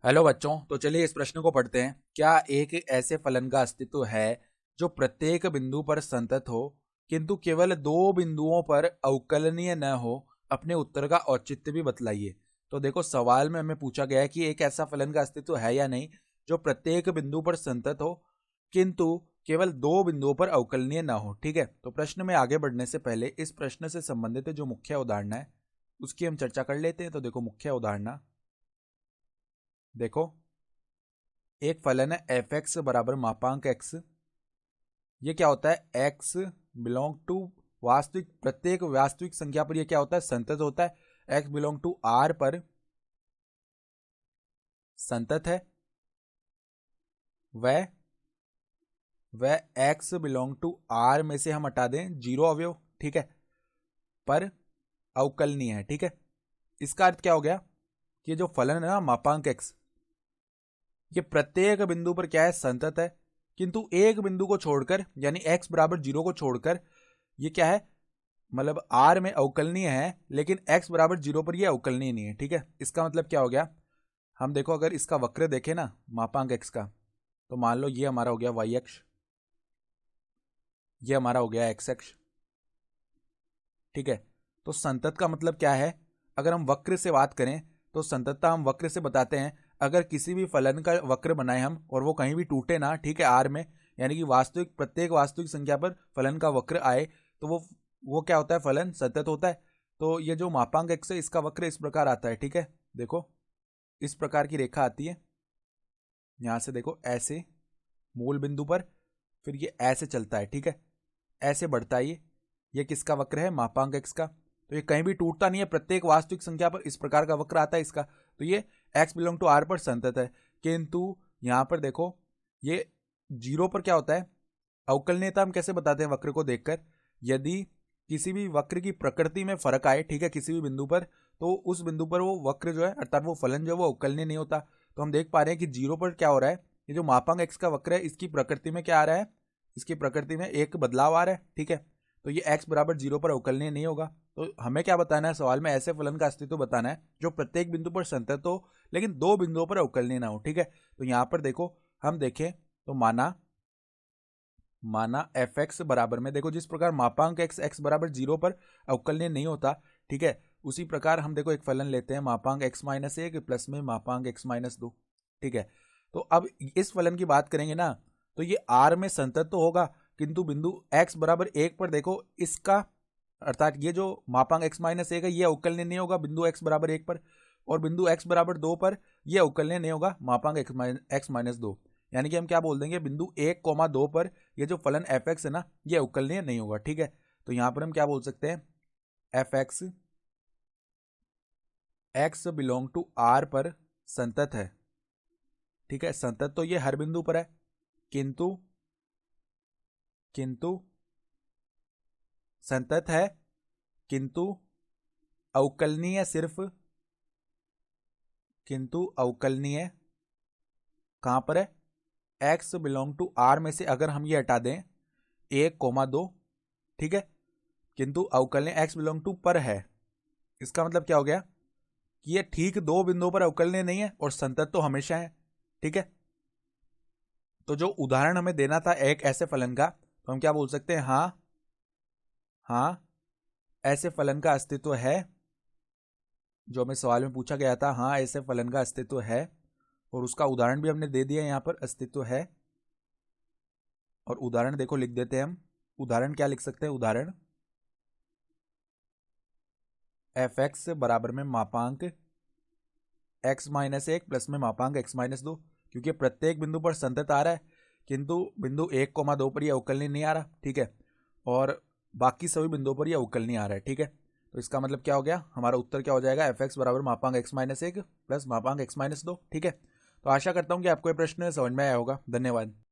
Hello बच्चों, तो चलिए इस प्रश्न को पढ़ते हैं। क्या एक ऐसे फलन का अस्तित्व है जो प्रत्येक बिंदु पर संतत हो किंतु केवल दो बिंदुओं पर अवकलनीय न हो? अपने उत्तर का औचित्य भी बतलाइए। तो देखो, सवाल में हमें पूछा गया है कि एक ऐसा फलन का अस्तित्व है या नहीं जो प्रत्येक बिंदु पर संतत हो किंतु केवल दो बिंदुओं पर अवकलनीय ना हो। ठीक है, तो प्रश्न में आगे बढ़ने से पहले इस प्रश्न से संबंधित जो मुख्य उदाहरण है उसकी हम चर्चा कर लेते हैं। तो देखो, मुख्य उदाहरण देखो, एक फलन है एफ एक्स बराबर मापांक एक्स। ये क्या होता है? एक्स बिलोंग टू वास्तविक, प्रत्येक वास्तविक संख्या पर ये क्या होता है? संतत होता है। एक्स बिलोंग टू आर पर संतत है। वह वह एक्स बिलोंग टू आर में से हम हटा दें जीरो अवयव, ठीक है, पर अवकलनीय है। ठीक है, इसका अर्थ क्या हो गया कि जो फलन है ना मापांक एक्स, ये प्रत्येक बिंदु पर क्या है? संतत है, किंतु एक बिंदु को छोड़कर यानी एक्स बराबर जीरो को छोड़कर ये क्या है? मतलब आर में अवकलनीय है, लेकिन एक्स बराबर जीरो पर ये अवकलनीय नहीं है। ठीक है, इसका मतलब क्या हो गया? हम देखो, अगर इसका वक्र देखें ना मापांक एक्स का, तो मान लो ये हमारा हो गया वाई अक्ष, ये हमारा हो गया एक्स अक्ष। ठीक है, तो संतत का मतलब क्या है? अगर हम वक्र से बात करें तो संततता हम वक्र से बताते हैं। अगर किसी भी फलन का वक्र बनाए हम और वो कहीं भी टूटे ना, ठीक है, आर में, यानी कि वास्तविक, प्रत्येक वास्तविक संख्या पर फलन का वक्र आए, तो वो क्या होता है? फलन संतत होता है। तो ये जो मापांक एक्स है इसका वक्र इस प्रकार आता है। ठीक है, देखो इस प्रकार की रेखा आती है, यहां से देखो ऐसे मूल बिंदु पर, फिर ये ऐसे चलता है। ठीक है, ऐसे बढ़ता है ये किसका वक्र है? मापांक एक्स का। तो ये कहीं भी टूटता नहीं है, प्रत्येक वास्तविक संख्या पर इस प्रकार का वक्र आता है इसका। तो ये एक्स बिलोंग टू आर पर संतत है। किंतु यहां पर देखो, ये जीरो पर क्या होता है? अवकलनीयता हम कैसे बताते हैं वक्र को देखकर? यदि किसी भी वक्र की प्रकृति में फर्क आए, ठीक है, किसी भी बिंदु पर, तो उस बिंदु पर वो वक्र जो है, अर्थात वो फलन जो है वो अवकलनीय नहीं होता। तो हम देख पा रहे हैं कि जीरो पर क्या हो रहा है? ये जो मापांक एक्स का वक्र है इसकी प्रकृति में क्या आ रहा है? इसकी प्रकृति में एक बदलाव आ रहा है। ठीक है, तो ये एक्स बराबर जीरो पर अवकलनीय नहीं होगा। तो हमें क्या बताना है सवाल में? ऐसे फलन का अस्तित्व बताना है जो प्रत्येक बिंदु पर संतत हो लेकिन दो बिंदुओं पर अवकलनीय ना हो। ठीक है, तो यहां पर देखो, हम देखें तो माना माना एफ एक्स बराबर में, देखो जिस प्रकार मापांक एक्स एक्स बराबर जीरो पर अवकलनीय नहीं होता, ठीक है, उसी प्रकार हम देखो एक फलन लेते हैं मापांक एक्स माइनस एक प्लस में मापांक एक्स माइनस दो। ठीक है, तो अब इस फलन की बात करेंगे ना, तो ये आर में संतत तो होगा, किंतु बिंदु एक्स बराबर एक पर देखो इसका, अर्थात ये जो मापांक एक्स माइनस एक है ये अवकलनीय नहीं होगा बिंदु एक्स बराबर एक पर, और बिंदु एक्स बराबर दो पर ये अवकलनीय नहीं होगा मापांक एक्स माइनस दो। यानी कि हम क्या बोल देंगे? बिंदु एक कोमा दो पर ये जो फलन एफ एक्स है ना ये अवकलनीय नहीं होगा। ठीक है, तो यहां पर हम क्या बोल सकते हैं? F X X belong to R पर संतत है। ठीक है, संतत तो ये हर बिंदु पर है, किंतु किंतु संतत है, किंतु अवकलनीय सिर्फ, किंतु अवकलनीय कहां पर है? एक्स बिलोंग टू आर में से अगर हम ये हटा दें एक कोमा दो, ठीक है, किंतु अवकलनीय एक्स बिलोंग टू पर है। इसका मतलब क्या हो गया कि ये ठीक दो बिंदुओं पर अवकलनीय नहीं है और संतत तो हमेशा है। ठीक है, तो जो उदाहरण हमें देना था एक ऐसे फलन का, तो हम क्या बोल सकते हैं? हाँ हाँ, ऐसे फलन का अस्तित्व है, जो हमें सवाल में पूछा गया था। हाँ, ऐसे फलन का अस्तित्व है, और उसका उदाहरण भी हमने दे दिया यहां पर, अस्तित्व है। और उदाहरण देखो लिख देते हैं हम। उदाहरण क्या लिख सकते हैं? उदाहरण एफ एक्स बराबर में मापांक एक्स माइनस एक प्लस में मापांक एक्स माइनस दो, क्योंकि प्रत्येक बिंदु पर संतत आ रहा है, किंतु बिंदु एक कोमा दो पर यह अवकलनीय नहीं आ रहा। ठीक है, और बाकी सभी बिंदुओं पर यह अवकलनीय आ रहा है। ठीक है, तो इसका मतलब क्या हो गया? हमारा उत्तर क्या हो जाएगा? एफ एक्स बराबर मापांक एक्स माइनस एक प्लस मापांक एक्स माइनस दो। ठीक है, तो आशा करता हूं कि आपको यह प्रश्न समझ में आया होगा। धन्यवाद।